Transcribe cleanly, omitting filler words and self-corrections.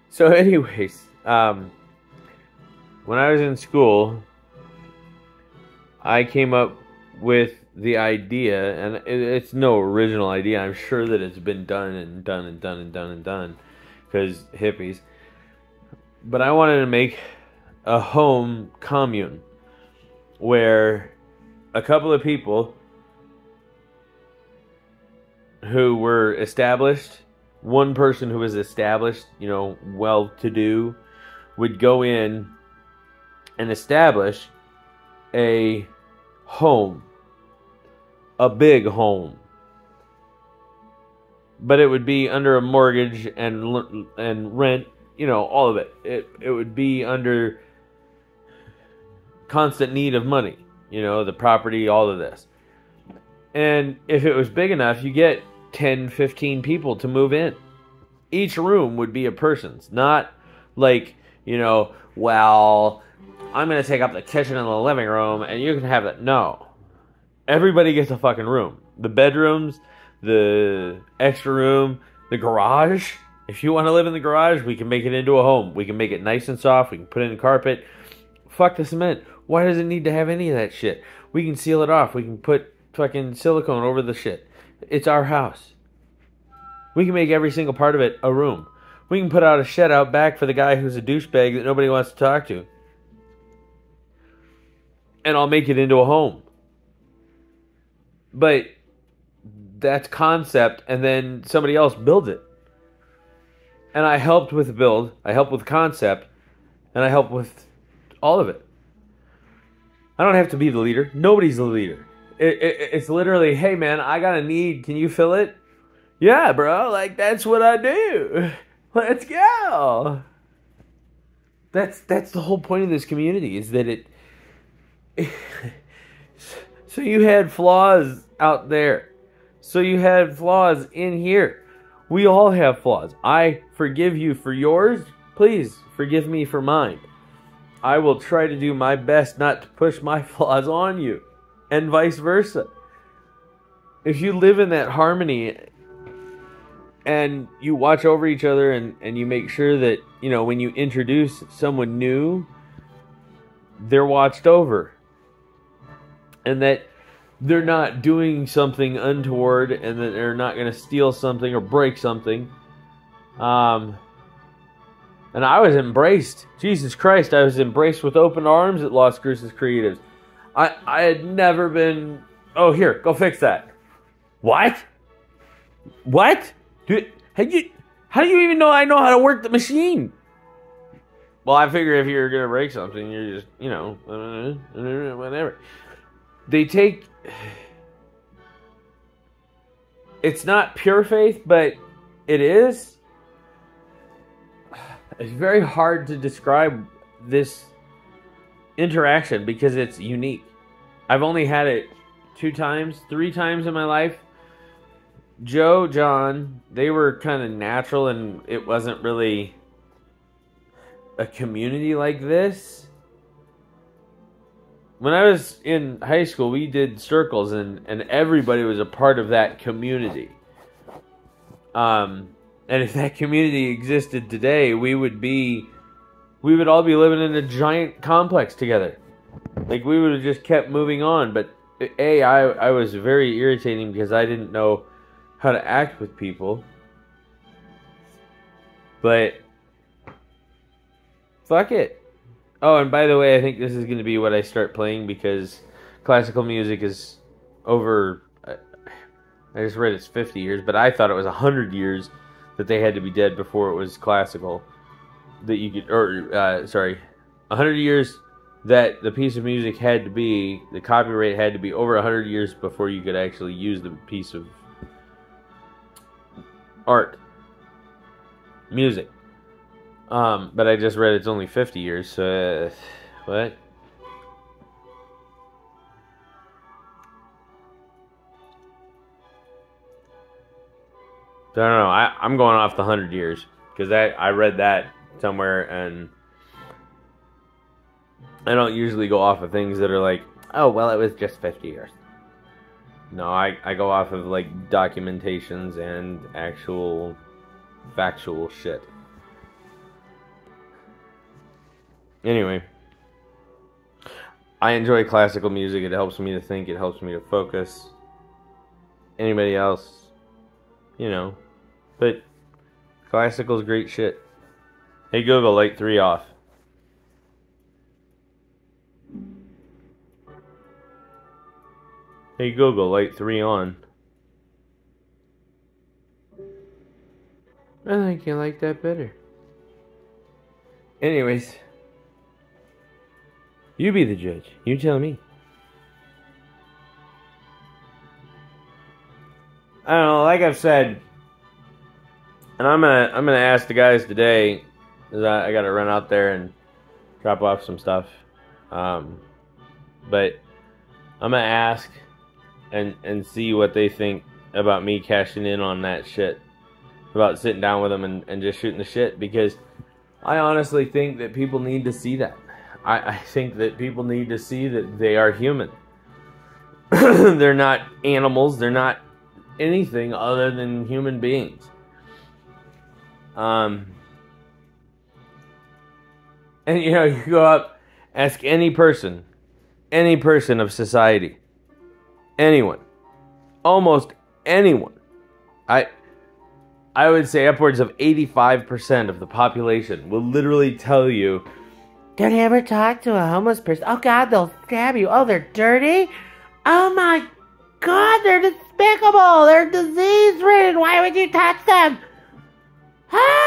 So, anyways, when I was in school, I came up with the idea, and it's no original idea. I'm sure that it's been done and done and done and done and done, because hippies. But I wanted to make a home commune where a couple of people who were established, one person who was established, well-to-do, would go in and establish a home, a big home, but it would be under a mortgage and rent, all of it. It would be under constant need of money, the property, all of this. And if it was big enough, you get 10, 15 people to move in. Each room would be a person's, not like, well, I'm going to take up the kitchen and the living room and you can have that. No. Everybody gets a fucking room. The bedrooms, the extra room, the garage. If you want to live in the garage, we can make it into a home. We can make it nice and soft. We can put in carpet. Fuck the cement. Why does it need to have any of that shit? We can seal it off. We can put fucking silicone over the shit. It's our house. We can make every single part of it a room. We can put out a shed out back for the guy who's a douchebag that nobody wants to talk to. And I'll make it into a home. But that's concept, and then somebody else builds it. And I helped with the build, I helped with concept, and I helped with all of it. I don't have to be the leader. Nobody's the leader. It's literally, hey man, I got a need. Can you fill it? Yeah, bro. Like, that's what I do. Let's go. That's the whole point of this community, is that it so you had flaws out there. So you had flaws in here. We all have flaws. I forgive you for yours. Please forgive me for mine. I will try to do my best not to push my flaws on you, and vice versa. If you live in that harmony and you watch over each other and you make sure that, when you introduce someone new, they're watched over. And that they're not doing something untoward, and that they're not going to steal something or break something. And I was embraced. Jesus Christ, I was embraced with open arms at Las Cruces Creatives. I had never been... Oh, here, go fix that. What? What? How do you even know I know how to work the machine? Well, I figure if you're going to break something, you're just, whatever. They take... It's not pure faith, but it is. It's very hard to describe this interaction because it's unique. I've only had it 3 times in my life. Joe, John, they were kind of natural, and it wasn't really a community like this. When I was in high school, we did circles, and everybody was a part of that community. And if that community existed today, we would all be living in a giant complex together. Like, we would have just kept moving on. But I was very irritating because I didn't know how to act with people. But fuck it. Oh, and by the way, I think this is going to be what I start playing, because classical music is over... I just read it's 50 years, but I thought it was 100 years that they had to be dead before it was classical. That you could... 100 years that the piece of music had to be... The copyright had to be over 100 years before you could actually use the piece of art. Music. But I just read it's only 50 years, so... what? I don't know. I'm going off the 100 years, because I read that somewhere, and I don't usually go off of things that are like, oh, well, it was just 50 years. No, I go off of, like, documentations and actual factual shit. Anyway, I enjoy classical music. It helps me to think. It helps me to focus. Anybody else, you know. But classical's great shit. Hey Google, light 3 off. Hey Google, light 3 on. I think you like that better. Anyways, you be the judge. You tell me. I don't know, like I've said, and I'm gonna ask the guys today, cause I gotta run out there and drop off some stuff. But I'm gonna ask and see what they think about me cashing in on that shit. About sitting down with them and just shooting the shit, because I honestly think that people need to see that. I think that people need to see that they are human. They're not animals. They're not anything other than human beings. And you know, you go up, ask any person of society, anyone, almost anyone. I would say upwards of 85% of the population will literally tell you, don't ever talk to a homeless person. Oh God, they'll stab you. Oh, they're dirty. Oh my God, they're despicable. They're disease-ridden. Why would you touch them? Ah!